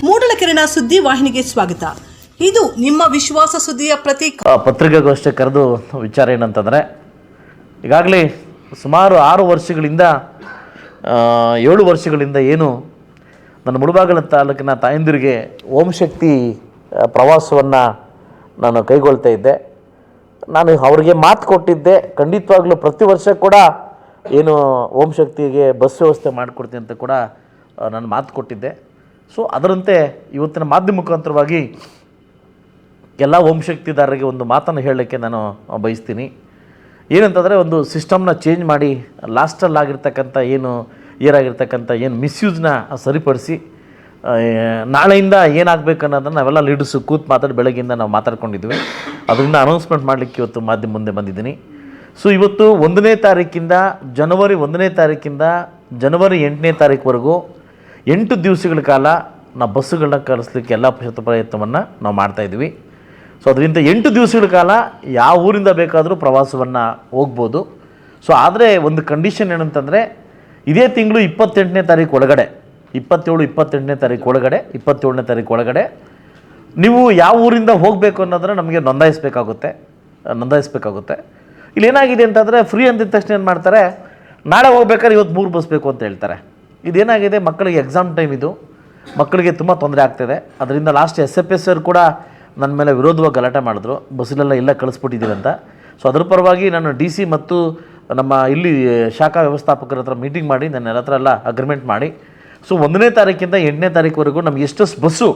ಮೂಡಲಕೆರೆನ ಸುದ್ದಿ ವಾಹಿನಿಗೆ ಸ್ವಾಗತ. ಇದು ನಿಮ್ಮ ವಿಶ್ವಾಸ ಸುದ್ದಿಯ ಪ್ರತೀಕ. ಪತ್ರಿಕಾಗೋಷ್ಠಿ ಕರೆದು ವಿಚಾರ ಏನಂತಂದರೆ, ಈಗಾಗಲೇ ಸುಮಾರು 6 ವರ್ಷಗಳಿಂದ 7 ವರ್ಷಗಳಿಂದ ಏನು ನನ್ನ ಮುಳಬಾಗಿಲು ತಾಲೂಕಿನ ತಾಯಂದಿರಿಗೆ ಓಂ ಶಕ್ತಿ ಪ್ರವಾಸವನ್ನು ನಾನು ಕೈಗೊಳ್ತಾ ಇದ್ದೆ. ನಾನು ಅವರಿಗೆ ಮಾತು ಕೊಟ್ಟಿದ್ದೆ, ಖಂಡಿತವಾಗ್ಲೂ ಪ್ರತಿ ವರ್ಷ ಕೂಡ ಏನು ಓಂ ಶಕ್ತಿಗೆ ಬಸ್ ವ್ಯವಸ್ಥೆ ಮಾಡಿಕೊಡ್ತೀನಿ ಅಂತ ಕೂಡ ನಾನು ಮಾತು ಕೊಟ್ಟಿದ್ದೆ. ಸೊ ಅದರಂತೆ ಇವತ್ತಿನ ಮಾಧ್ಯಮ ಮುಖಾಂತರವಾಗಿ ಎಲ್ಲ ಓಂ ಶಕ್ತಿದಾರರಿಗೆ ಒಂದು ಮಾತನ್ನು ಹೇಳಲಿಕ್ಕೆ ನಾನು ಬಯಸ್ತೀನಿ. ಏನಂತಂದರೆ, ಒಂದು ಸಿಸ್ಟಮ್ನ ಚೇಂಜ್ ಮಾಡಿ ಲಾಸ್ಟಲ್ಲಾಗಿರ್ತಕ್ಕಂಥ ಏನಾಗಿರ್ತಕ್ಕಂಥ ಮಿಸ್ಯೂಸ್ನ ಸರಿಪಡಿಸಿ ನಾಳೆಯಿಂದ ಏನಾಗಬೇಕು ಅನ್ನೋದನ್ನು ನಾವೆಲ್ಲ ಲೀಡರ್ಸು ಮಾತಾಡಿ ಬೆಳಗ್ಗೆಯಿಂದ ನಾವು ಮಾತಾಡ್ಕೊಂಡಿದ್ವಿ. ಅದರಿಂದ ಅನೌನ್ಸ್ಮೆಂಟ್ ಮಾಡಲಿಕ್ಕೆ ಇವತ್ತು ಮಾಧ್ಯಮ ಮುಂದೆ ಬಂದಿದ್ದೀನಿ. ಸೊ ಇವತ್ತು 1ನೇ ತಾರೀಕಿಂದ ಜನವರಿ 1ನೇ ತಾರೀಕಿಂದ ಜನವರಿ 8ನೇ ತಾರೀಕುವರೆಗೂ 8 ದಿವಸಗಳ ಕಾಲ ನಾವು ಬಸ್ಸುಗಳನ್ನ ಕಳಿಸ್ಲಿಕ್ಕೆ ಎಲ್ಲ ಪ್ರಯತ್ನವನ್ನು ನಾವು ಮಾಡ್ತಾಯಿದ್ವಿ. ಸೊ ಅದರಿಂದ 8 ದಿವಸಗಳ ಕಾಲ ಯಾವ ಊರಿಂದ ಬೇಕಾದರೂ ಪ್ರವಾಸವನ್ನು ಹೋಗ್ಬೋದು. ಸೊ ಆದರೆ ಒಂದು ಕಂಡೀಷನ್ ಏನಂತಂದರೆ, ಇದೇ ತಿಂಗಳು 28ನೇ ತಾರೀಕು ಒಳಗಡೆ 27-28ನೇ ತಾರೀಕು ಒಳಗಡೆ 27ನೇ ತಾರೀಕು ಒಳಗಡೆ ನೀವು ಯಾವ ಊರಿಂದ ಹೋಗಬೇಕು ಅನ್ನೋದನ್ನು ನಮಗೆ ನೋಂದಾಯಿಸಬೇಕಾಗುತ್ತೆ. ಇಲ್ಲೇನಾಗಿದೆ ಅಂತಂದರೆ, ಫ್ರೀ ಅಂದಿದ ತಕ್ಷಣ ಏನು ಮಾಡ್ತಾರೆ, ನಾಳೆ ಹೋಗ್ಬೇಕಾದ್ರೆ ಇವತ್ತು 3 ಬಸ್ ಬೇಕು ಅಂತ ಹೇಳ್ತಾರೆ. ಇದೇನಾಗಿದೆ, ಮಕ್ಕಳಿಗೆ ಎಕ್ಸಾಮ್ ಟೈಮ್, ಇದು ಮಕ್ಕಳಿಗೆ ತುಂಬ ತೊಂದರೆ ಆಗ್ತಿದೆ. ಅದರಿಂದ ಲಾಸ್ಟ್ SFS ಅವರು ಕೂಡ ನನ್ನ ಮೇಲೆ ವಿರೋಧವಾಗಿ ಗಲಾಟೆ ಮಾಡಿದ್ರು, ಬಸ್ಸಲ್ಲೆಲ್ಲ ಕಳಿಸ್ಬಿಟ್ಟಿದ್ದೀವಿ ಅಂತ. ಸೊ ಅದ್ರ ಪರವಾಗಿ ನಾನು DC ಮತ್ತು ನಮ್ಮ ಇಲ್ಲಿ ಶಾಖಾ ವ್ಯವಸ್ಥಾಪಕರ ಹತ್ರ ಮೀಟಿಂಗ್ ಮಾಡಿ ನನ್ನ ಹತ್ರ ಎಲ್ಲ ಅಗ್ರಿಮೆಂಟ್ ಮಾಡಿ, ಸೊ 1ನೇ ತಾರೀಕಿಂದ 8ನೇ ತಾರೀಕುವರೆಗೂ ನಮ್ಗೆ ಎಷ್ಟು ಬಸ್ಸು,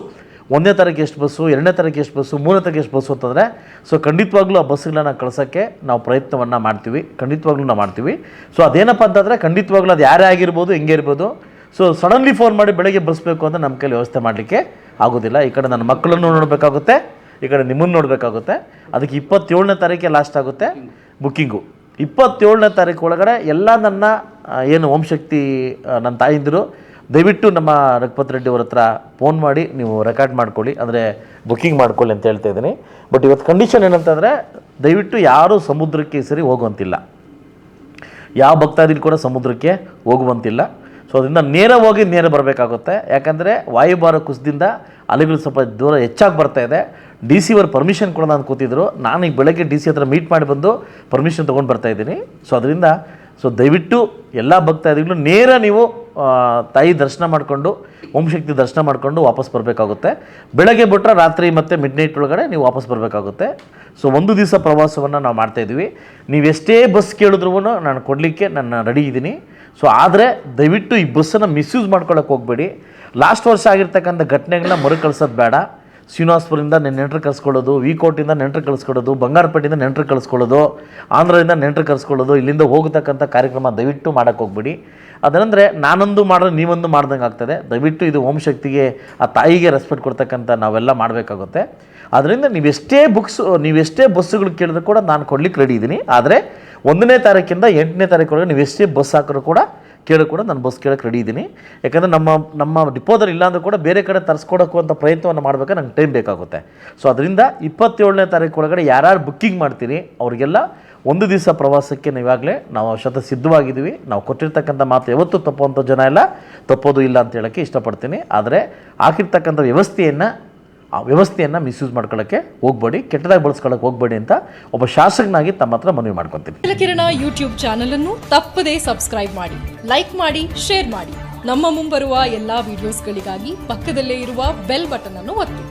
1ನೇ ತಾರೀಕು ಎಷ್ಟು ಬಸ್ಸು, 2ನೇ ತಾರೀಕು ಎಷ್ಟು ಬಸ್ಸು, 3ನೇ ತಾರೀಕು ಎಷ್ಟು ಬಸ್ಸು ಅಂತಂದರೆ, ಸೊ ಖಂಡಿತವಾಗ್ಲೂ ಆ ಬಸ್ಸುಗಳನ್ನ ಕಳ್ಸೋಕ್ಕೆ ನಾವು ಪ್ರಯತ್ನವನ್ನು ಮಾಡ್ತೀವಿ. ಖಂಡಿತವಾಗ್ಲೂ ನಾವು ಮಾಡ್ತೀವಿ. ಸೊ ಅದೇನಪ್ಪ ಅಂತಂದರೆ, ಖಂಡಿತವಾಗ್ಲೂ ಅದು ಯಾರೇ ಆಗಿರ್ಬೋದು, ಹೆಂಗೆ ಇರ್ಬೋದು. ಸೊ ಸಡನ್ಲಿ ಫೋನ್ ಮಾಡಿ ಬೆಳಗ್ಗೆ ಬಸ್ಬೇಕು ಅಂತ ನಮ್ಮ ಕೈಲಿ ವ್ಯವಸ್ಥೆ ಮಾಡಲಿಕ್ಕೆ ಆಗೋದಿಲ್ಲ. ಈ ಕಡೆ ನನ್ನ ಮಕ್ಕಳನ್ನು ನೋಡಬೇಕಾಗುತ್ತೆ, ಈ ಕಡೆ ನಿಮ್ಮನ್ನು ನೋಡಬೇಕಾಗುತ್ತೆ. ಅದಕ್ಕೆ 27ನೇ ತಾರೀಕೆ ಲಾಸ್ಟ್ ಆಗುತ್ತೆ ಬುಕ್ಕಿಂಗು. 27ನೇ ತಾರೀಕು ಒಳಗಡೆ ಎಲ್ಲ ನನ್ನ ಏನು ಓಂ ಶಕ್ತಿ ನನ್ನ ತಾಯಿಂದರು ದಯವಿಟ್ಟು ನಮ್ಮ ರಘುಪತ್ ರೆಡ್ಡಿ ಅವ್ರ ಹತ್ರ ಫೋನ್ ಮಾಡಿ ನೀವು ರೆಕಾರ್ಡ್ ಮಾಡ್ಕೊಳ್ಳಿ, ಅಂದರೆ ಬುಕ್ಕಿಂಗ್ ಮಾಡ್ಕೊಳ್ಳಿ ಅಂತ ಹೇಳ್ತಾ ಇದ್ದೀನಿ. ಬಟ್ ಇವತ್ತು ಕಂಡೀಷನ್ ಏನಂತಂದರೆ, ದಯವಿಟ್ಟು ಯಾರೂ ಸಮುದ್ರಕ್ಕೆ ಈ ಸರಿ ಹೋಗುವಂತಿಲ್ಲ, ಯಾವ ಭಕ್ತಾದಿಗಳು ಕೂಡ ಸಮುದ್ರಕ್ಕೆ ಹೋಗುವಂತಿಲ್ಲ. ಸೊ ಅದರಿಂದ ನೇರ ಹೋಗಿ ನೇರ ಬರಬೇಕಾಗುತ್ತೆ. ಯಾಕಂದರೆ ವಾಯುಭಾರ ಕುಸಿದಿಂದ ಅಲೆಗಳು ಸ್ವಲ್ಪ ದೂರ ಹೆಚ್ಚಾಗಿ ಬರ್ತಾಯಿದೆ. DC ಅವ್ರ ಪರ್ಮಿಷನ್ ಕೂಡ ನಾನು ಕೂತಿದ್ರು. ನಾನು ಈಗ ಬೆಳಗ್ಗೆ DC ಹತ್ರ ಮೀಟ್ ಮಾಡಿ ಬಂದು ಪರ್ಮಿಷನ್ ತೊಗೊಂಡು ಬರ್ತಾಯಿದ್ದೀನಿ. ಸೊ ಅದರಿಂದ ದಯವಿಟ್ಟು ಎಲ್ಲ ಭಕ್ತಾದಿಗಳು ನೇರ ನೀವು ತಾಯಿ ದರ್ಶನ ಮಾಡಿಕೊಂಡು ಓಂ ಶಕ್ತಿ ದರ್ಶನ ಮಾಡಿಕೊಂಡು ವಾಪಸ್ ಬರಬೇಕಾಗುತ್ತೆ. ಬೆಳಗ್ಗೆ ಬಿಟ್ಟರೆ ರಾತ್ರಿ ಮತ್ತು ಮಿಡ್ನೈಟ್ ಒಳಗಡೆ ನೀವು ವಾಪಸ್ ಬರಬೇಕಾಗುತ್ತೆ. ಸೊ 1 ದಿವಸ ಪ್ರವಾಸವನ್ನು ನಾವು ಮಾಡ್ತಾಯಿದ್ವಿ. ನೀವು ಎಷ್ಟೇ ಬಸ್ ಕೇಳಿದ್ರೂ ನಾನು ಕೊಡಲಿಕ್ಕೆ ನಾನು ರೆಡಿ ಇದ್ದೀನಿ. ಸೊ ಆದರೆ ದಯವಿಟ್ಟು ಈ ಬಸ್ಸನ್ನು ಮಿಸ್ಯೂಸ್ ಮಾಡ್ಕೊಳ್ಳೋಕೆ ಹೋಗಬೇಡಿ. ಲಾಸ್ಟ್ ವರ್ಷ ಆಗಿರ್ತಕ್ಕಂಥ ಘಟನೆಗಳನ್ನ ಮರುಕಳಿಸೋದು ಬೇಡ. ಶ್ರೀನಿವಾಸಪುರದಿಂದ ನೆಂಟರು ಕಳಿಸ್ಕೊಳ್ಳೋದು, ವಿಕೋಟಿಂದ ನೆಂಟರು ಕಳಿಸ್ಕೊಳ್ಳೋದು, ಬಂಗಾರಪೇಟೆಯಿಂದ ನೆಂಟರು ಕಳಿಸ್ಕೊಳ್ಳೋದು, ಆಂಧ್ರದಿಂದ ನೆಂಟರು ಕಳಿಸ್ಕೊಳ್ಳೋದು, ಇಲ್ಲಿಂದ ಹೋಗತಕ್ಕಂಥ ಕಾರ್ಯಕ್ರಮ ದಯವಿಟ್ಟು ಮಾಡೋಕ್ಕೆ ಹೋಗ್ಬೇಡಿ. ಅದಂದರೆ ನಾನೊಂದು ಮಾಡಿದ್ರೆ ನೀವೊಂದು ಮಾಡ್ದಂಗೆ ಆಗ್ತದೆ. ದಯವಿಟ್ಟು ಇದು ಓಂ ಶಕ್ತಿಗೆ, ಆ ತಾಯಿಗೆ ರೆಸ್ಪೆಕ್ಟ್ ಕೊಡ್ತಕ್ಕಂಥ ನಾವೆಲ್ಲ ಮಾಡಬೇಕಾಗುತ್ತೆ. ಆದ್ದರಿಂದ ನೀವೆಷ್ಟೇ ಬಸ್ಸುಗಳು ಕೇಳಿದ್ರು ಕೂಡ ನಾನು ಕೊಡ್ಲಿಕ್ಕೆ ರೆಡಿ ಇದ್ದೀನಿ. ಆದರೆ 1ನೇ ತಾರೀಕಿಂದ 8ನೇ ತಾರೀಕು ನೀವು ಎಷ್ಟೇ ಬಸ್ ಹಾಕಿದ್ರು ಕೂಡ ಕೂಡ ನಾನು ಬಸ್ ಕೇಳೋಕ್ಕೆ ರೆಡಿ ಇದ್ದೀನಿ. ಯಾಕಂದರೆ ನಮ್ಮ ಡಿಪೋದಲ್ಲಿ ಇಲ್ಲಾಂದ್ರೂ ಕೂಡ ಬೇರೆ ಕಡೆ ತರಿಸ್ಕೊಡೋಕ್ಕೂ ಅಂತ ಪ್ರಯತ್ನವನ್ನು ಮಾಡಬೇಕಾದ್ರೆ ನಂಗೆ ಟೈಮ್ ಬೇಕಾಗುತ್ತೆ. ಸೊ ಅದರಿಂದ 27ನೇ ತಾರೀಕು ಒಳಗಡೆ ಯಾರ್ಯಾರು ಬುಕ್ಕಿಂಗ್ ಮಾಡ್ತೀರಿ ಅವರಿಗೆಲ್ಲ 1 ದಿವಸ ಪ್ರವಾಸಕ್ಕೆ ನಾವು ಸಿದ್ಧವಾಗಿದ್ದೀವಿ. ನಾವು ಕೊಟ್ಟಿರ್ತಕ್ಕಂಥ ಮಾತು ಯಾವತ್ತೂ ತಪ್ಪುವಂಥ ಜನ ಎಲ್ಲ ತಪ್ಪೋದು ಇಲ್ಲ ಅಂತ ಹೇಳೋಕ್ಕೆ ಇಷ್ಟಪಡ್ತೀನಿ. ಆದರೆ ಹಾಕಿರ್ತಕ್ಕಂಥ ವ್ಯವಸ್ಥೆಯನ್ನು ಮಿಸ್ಯೂಸ್ ಮಾಡ್ಕೊಳ್ಳೋಕ್ಕೆ ಹೋಗಬೇಡಿ, ಕೆಟ್ಟದಾಗಿ ಬಳಸ್ಕೊಳ್ಳೋಕೆ ಹೋಗಬೇಡಿ ಅಂತ ಒಬ್ಬ ಶಾಸಕನಾಗಿ ತಮ್ಮ ಹತ್ರ ಮನವಿ ಮಾಡ್ಕೊತೀನಿ. ಮೂಡಲಕಿರಣ ಯೂಟ್ಯೂಬ್ ಚಾನಲ್ ಅನ್ನು ತಪ್ಪದೇ ಸಬ್ಸ್ಕ್ರೈಬ್ ಮಾಡಿ, ಲೈಕ್ ಮಾಡಿ, ಶೇರ್ ಮಾಡಿ. ನಮ್ಮ ಮುಂಬರುವ ಎಲ್ಲಾ ವಿಡಿಯೋಸ್ಗಳಿಗಾಗಿ ಪಕ್ಕದಲ್ಲೇ ಇರುವ ಬೆಲ್ ಬಟನ್ ಅನ್ನು ಒತ್ತಿ.